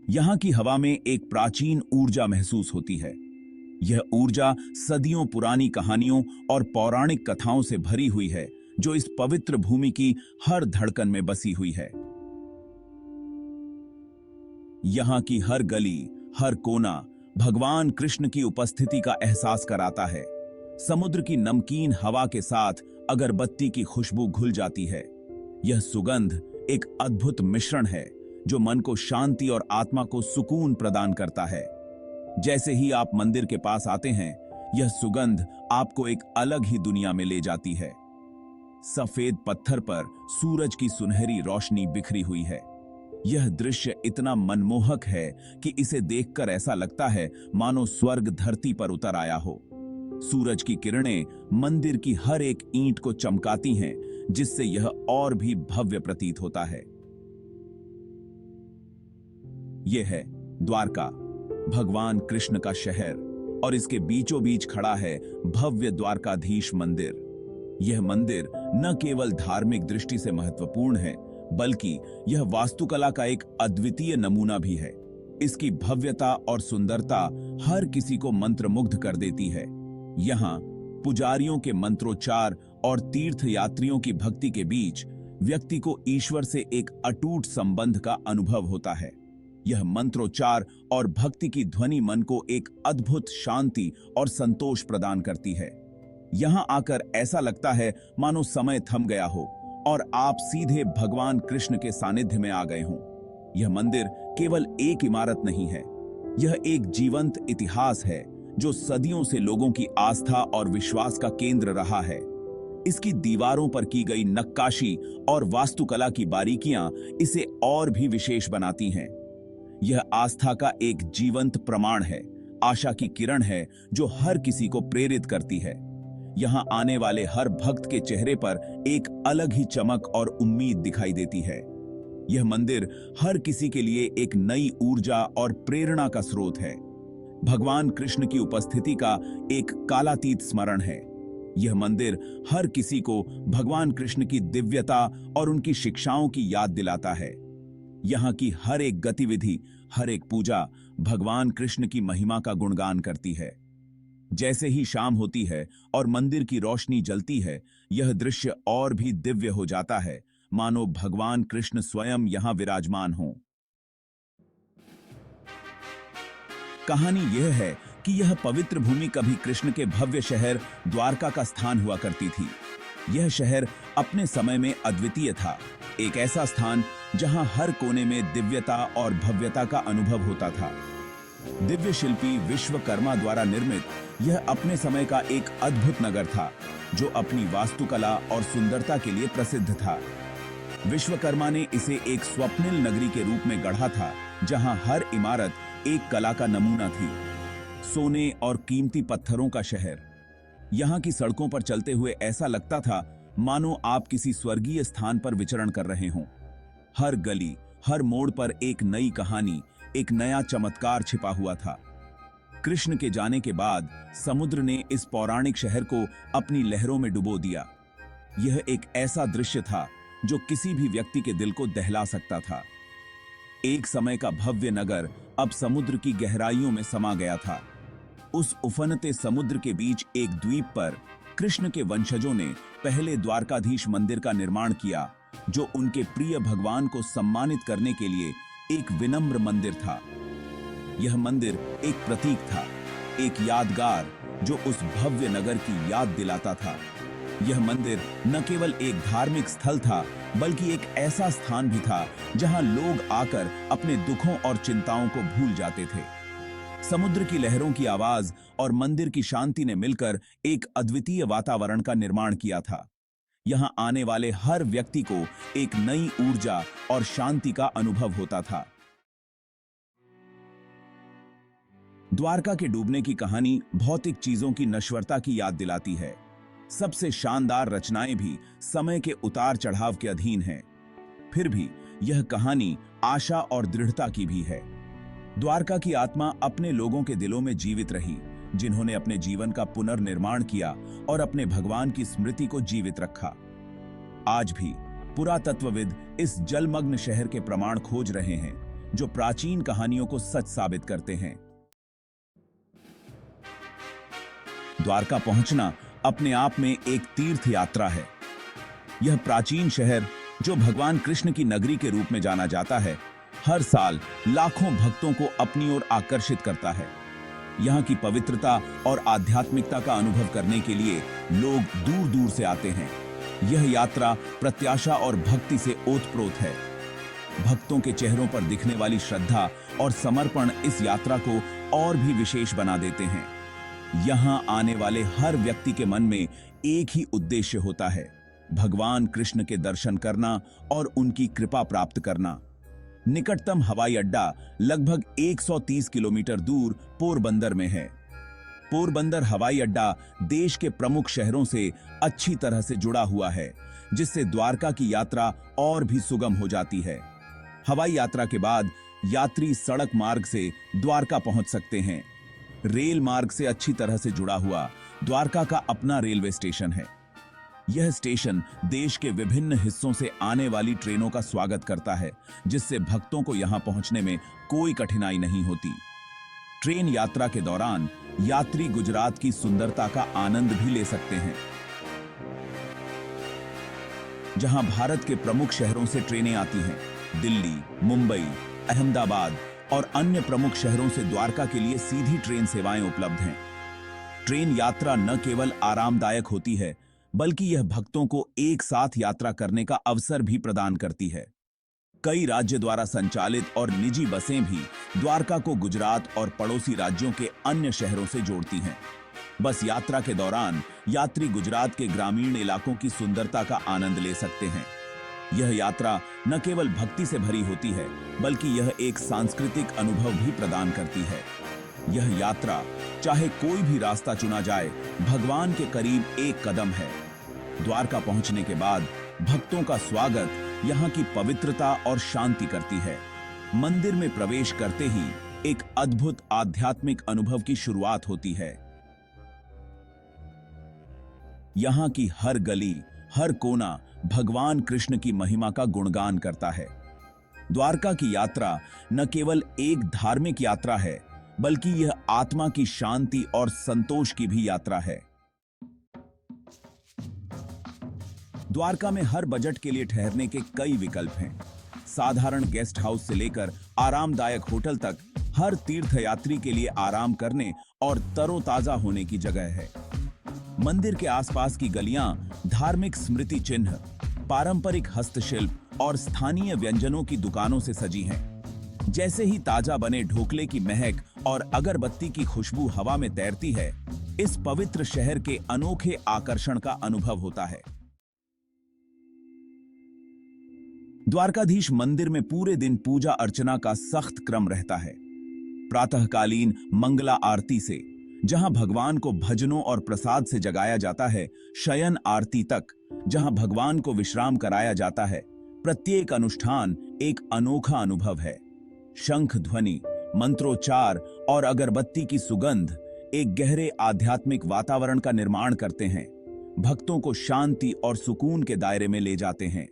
यहाँ की हवा में एक प्राचीन ऊर्जा महसूस होती है। यह ऊर्जा सदियों पुरानी कहानियों और पौराणिक कथाओं से भरी हुई है, जो इस पवित्र भूमि की हर धड़कन में बसी हुई है। यहाँ की हर गली, हर कोना भगवान कृष्ण की उपस्थिति का एहसास कराता है। समुद्र की नमकीन हवा के साथ अगरबत्ती की खुशबू घुल जाती है। यह सुगंध एक अद्भुत मिश्रण है, जो मन को शांति और आत्मा को सुकून प्रदान करता है। जैसे ही आप मंदिर के पास आते हैं, यह सुगंध आपको एक अलग ही दुनिया में ले जाती है। सफेद पत्थर पर सूरज की सुनहरी रोशनी बिखरी हुई है। यह दृश्य इतना मनमोहक है कि इसे देखकर ऐसा लगता है मानो स्वर्ग धरती पर उतर आया हो। सूरज की किरणें मंदिर की हर एक ईंट को चमकाती हैं, जिससे यह और भी भव्य प्रतीत होता है। यह है द्वारका, भगवान कृष्ण का शहर, और इसके बीचों बीच खड़ा है भव्य द्वारकाधीश मंदिर। यह मंदिर न केवल धार्मिक दृष्टि से महत्वपूर्ण है, बल्कि यह वास्तुकला का एक अद्वितीय नमूना भी है। इसकी भव्यता और सुंदरता हर किसी को मंत्रमुग्ध कर देती है। यहाँ पुजारियों के मंत्रोच्चार और तीर्थयात्रियों की भक्ति के बीच व्यक्ति को ईश्वर से एक अटूट संबंध का अनुभव होता है। यह मंत्रोच्चार और भक्ति की ध्वनि मन को एक अद्भुत शांति और संतोष प्रदान करती है। यहाँ आकर ऐसा लगता है मानो समय थम गया हो और आप सीधे भगवान कृष्ण के सानिध्य में आ गए हों। यह मंदिर केवल एक इमारत नहीं है, यह एक जीवंत इतिहास है, जो सदियों से लोगों की आस्था और विश्वास का केंद्र रहा है। इसकी दीवारों पर की गई नक्काशी और वास्तुकला की बारीकियां इसे और भी विशेष बनाती हैं। यह आस्था का एक जीवंत प्रमाण है, आशा की किरण है जो हर किसी को प्रेरित करती है। यहाँ आने वाले हर भक्त के चेहरे पर एक अलग ही चमक और उम्मीद दिखाई देती है। यह मंदिर हर किसी के लिए एक नई ऊर्जा और प्रेरणा का स्रोत है। भगवान कृष्ण की उपस्थिति का एक कालातीत स्मरण है। यह मंदिर हर किसी को भगवान कृष्ण की दिव्यता और उनकी शिक्षाओं की याद दिलाता है। यहाँ की हर एक गतिविधि, हर एक पूजा भगवान कृष्ण की महिमा का गुणगान करती है। जैसे ही शाम होती है और मंदिर की रोशनी जलती है, यह दृश्य और भी दिव्य हो जाता है, मानो भगवान कृष्ण स्वयं यहाँ विराजमान हों। कहानी यह है कि यह पवित्र भूमि कभी कृष्ण के भव्य शहर द्वारका का स्थान हुआ करती थी। यह शहर अपने समय में अद्वितीय था, एक ऐसा स्थान जहां हर कोने में दिव्यता और भव्यता का अनुभव होता था। दिव्य शिल्पी विश्वकर्मा द्वारा निर्मित यह अपने समय का एक अद्भुत नगर था, जो अपनी वास्तुकला और सुंदरता के लिए प्रसिद्ध था। विश्वकर्मा ने इसे एक स्वप्निल नगरी के रूप में गढ़ा था, जहां हर इमारत एक कला का नमूना थी। सोने और कीमती पत्थरों का शहर। यहाँ की सड़कों पर चलते हुए ऐसा लगता था मानो आप किसी स्वर्गीय स्थान पर विचरण कर रहे हों। हर गली, हर मोड़ पर एक नई कहानी, एक नया चमत्कार छिपा हुआ था। कृष्ण के जाने के बाद समुद्र ने इस पौराणिक शहर को अपनी लहरों में डुबो दिया। यह एक ऐसा दृश्य था जो किसी भी व्यक्ति के दिल को दहला सकता था। एक समय का भव्य नगर अब समुद्र की गहराइयों में समा गया था। उस उफनते समुद्र के बीच एक द्वीप पर कृष्ण के वंशजों ने पहले द्वारकाधीश मंदिर का निर्माण किया, जो उनके प्रिय भगवान को सम्मानित करने के लिए एक विनम्र मंदिर था। यह मंदिर एक प्रतीक था, एक यादगार जो उस भव्य नगर की याद दिलाता था। यह मंदिर न केवल एक धार्मिक स्थल था, बल्कि एक ऐसा स्थान भी था जहां लोग आकर अपने दुखों और चिंताओं को भूल जाते थे। समुद्र की लहरों की आवाज और मंदिर की शांति ने मिलकर एक अद्वितीय वातावरण का निर्माण किया था। यहां आने वाले हर व्यक्ति को एक नई ऊर्जा और शांति का अनुभव होता था। द्वारका के डूबने की कहानी भौतिक चीजों की नश्वरता की याद दिलाती है। सबसे शानदार रचनाएं भी समय के उतार चढ़ाव के अधीन हैं। फिर भी यह कहानी आशा और दृढ़ता की भी है। द्वारका की आत्मा अपने लोगों के दिलों में जीवित रही, जिन्होंने अपने जीवन का पुनर्निर्माण किया और अपने भगवान की स्मृति को जीवित रखा। आज भी पुरातत्वविद इस जलमग्न शहर के प्रमाण खोज रहे हैं, जो प्राचीन कहानियों को सच साबित करते हैं। द्वारका पहुंचना अपने आप में एक तीर्थ यात्रा है। यह प्राचीन शहर, जो भगवान कृष्ण की नगरी के रूप में जाना जाता है, हर साल लाखों भक्तों को अपनी ओर आकर्षित करता है। यहाँ की पवित्रता और आध्यात्मिकता का अनुभव करने के लिए लोग दूर दूर से आते हैं। यह यात्रा प्रत्याशा और भक्ति से ओतप्रोत है। भक्तों के चेहरों पर दिखने वाली श्रद्धा और समर्पण इस यात्रा को और भी विशेष बना देते हैं। यहाँ आने वाले हर व्यक्ति के मन में एक ही उद्देश्य होता है, भगवान कृष्ण के दर्शन करना और उनकी कृपा प्राप्त करना। निकटतम हवाई अड्डा लगभग 130 किलोमीटर दूर पोरबंदर में है। पोरबंदर हवाई अड्डा देश के प्रमुख शहरों से अच्छी तरह से जुड़ा हुआ है, जिससे द्वारका की यात्रा और भी सुगम हो जाती है। हवाई यात्रा के बाद यात्री सड़क मार्ग से द्वारका पहुंच सकते हैं। रेल मार्ग से अच्छी तरह से जुड़ा हुआ द्वारका का अपना रेलवे स्टेशन है। यह स्टेशन देश के विभिन्न हिस्सों से आने वाली ट्रेनों का स्वागत करता है, जिससे भक्तों को यहां पहुंचने में कोई कठिनाई नहीं होती। ट्रेन यात्रा के दौरान यात्री गुजरात की सुंदरता का आनंद भी ले सकते हैं। जहां भारत के प्रमुख शहरों से ट्रेनें आती हैं, दिल्ली, मुंबई, अहमदाबाद और अन्य प्रमुख शहरों से द्वारका के लिए सीधी ट्रेन सेवाएं उपलब्ध हैं। ट्रेन यात्रा न केवल आरामदायक होती है, बल्कि यह भक्तों को एक साथ यात्रा करने का अवसर भी प्रदान करती है। कई राज्य द्वारा संचालित और निजी बसें भी द्वारका को गुजरात और पड़ोसी राज्यों के अन्य शहरों से जोड़ती हैं। बस यात्रा के दौरान यात्री गुजरात के ग्रामीण इलाकों की सुंदरता का आनंद ले सकते हैं। यह यात्रा न केवल भक्ति से भरी होती है, बल्कि यह एक सांस्कृतिक अनुभव भी प्रदान करती है। यह यात्रा, चाहे कोई भी रास्ता चुना जाए, भगवान के करीब एक कदम है। द्वारका पहुंचने के बाद भक्तों का स्वागत यहाँ की पवित्रता और शांति करती है। मंदिर में प्रवेश करते ही एक अद्भुत आध्यात्मिक अनुभव की शुरुआत होती है। यहाँ की हर गली, हर कोना भगवान कृष्ण की महिमा का गुणगान करता है। द्वारका की यात्रा न केवल एक धार्मिक यात्रा है, बल्कि यह आत्मा की शांति और संतोष की भी यात्रा है। द्वारका में हर बजट के लिए ठहरने के कई विकल्प हैं। साधारण गेस्ट हाउस से लेकर आरामदायक होटल तक हर तीर्थयात्री के लिए आराम करने और तरोताजा होने की जगह है। मंदिर के आसपास की गलियां धार्मिक स्मृति चिन्ह, पारंपरिक हस्तशिल्प और स्थानीय व्यंजनों की दुकानों से सजी हैं। जैसे ही ताजा बने ढोकले की महक और अगरबत्ती की खुशबू हवा में तैरती है, इस पवित्र शहर के अनोखे आकर्षण का अनुभव होता है। द्वारकाधीश मंदिर में पूरे दिन पूजा अर्चना का सख्त क्रम रहता है। प्रातःकालीन मंगला आरती से, जहां भगवान को भजनों और प्रसाद से जगाया जाता है, शयन आरती तक, जहां भगवान को विश्राम कराया जाता है, प्रत्येक अनुष्ठान एक अनोखा अनुभव है। शंख ध्वनि, मंत्रोच्चार और अगरबत्ती की सुगंध एक गहरे आध्यात्मिक वातावरण का निर्माण करते हैं, भक्तों को शांति और सुकून के दायरे में ले जाते हैं।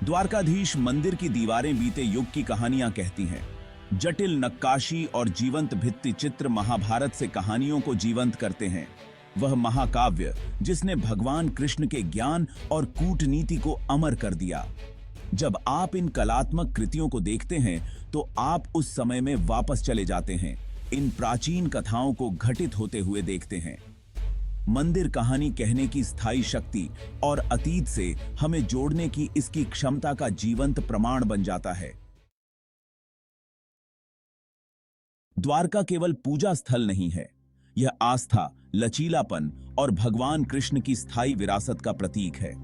द्वारकाधीश मंदिर की दीवारें बीते युग की कहानियां कहती हैं। जटिल नक्काशी और जीवंत भित्ति चित्र महाभारत से कहानियों को जीवंत करते हैं। वह महाकाव्य जिसने भगवान कृष्ण के ज्ञान और कूटनीति को अमर कर दिया। जब आप इन कलात्मक कृतियों को देखते हैं, तो आप उस समय में वापस चले जाते हैं, इन प्राचीन कथाओं को घटित होते हुए देखते हैं। मंदिर कहानी कहने की स्थायी शक्ति और अतीत से हमें जोड़ने की इसकी क्षमता का जीवंत प्रमाण बन जाता है। द्वारका केवल पूजा स्थल नहीं है, यह आस्था, लचीलापन और भगवान कृष्ण की स्थायी विरासत का प्रतीक है।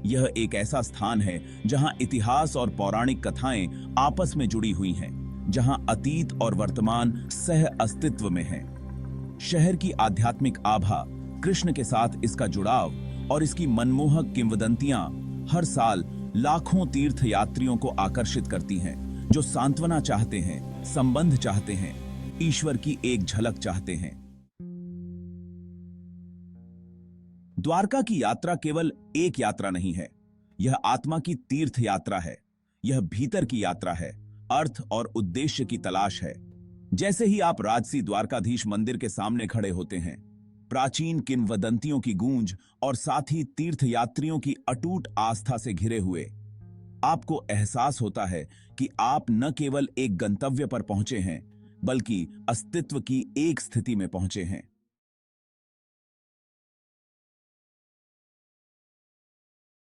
यह एक ऐसा स्थान है जहां इतिहास और पौराणिक कथाएं आपस में जुड़ी हुई हैं, जहां अतीत और वर्तमान सह अस्तित्व में हैं। शहर की आध्यात्मिक आभा, कृष्ण के साथ इसका जुड़ाव और इसकी मनमोहक किंवदंतियां हर साल लाखों तीर्थयात्रियों को आकर्षित करती हैं, जो सांत्वना चाहते हैं, संबंध चाहते हैं, ईश्वर की एक झलक चाहते हैं। द्वारका की यात्रा केवल एक यात्रा नहीं है, यह आत्मा की तीर्थ यात्रा है। यह भीतर की यात्रा है, अर्थ और उद्देश्य की तलाश है। जैसे ही आप राजसी द्वारकाधीश मंदिर के सामने खड़े होते हैं, प्राचीन किंवदंतियों की गूंज और साथ ही तीर्थयात्रियों की अटूट आस्था से घिरे हुए, आपको एहसास होता है कि आप न केवल एक गंतव्य पर पहुंचे हैं, बल्कि अस्तित्व की एक स्थिति में पहुंचे हैं।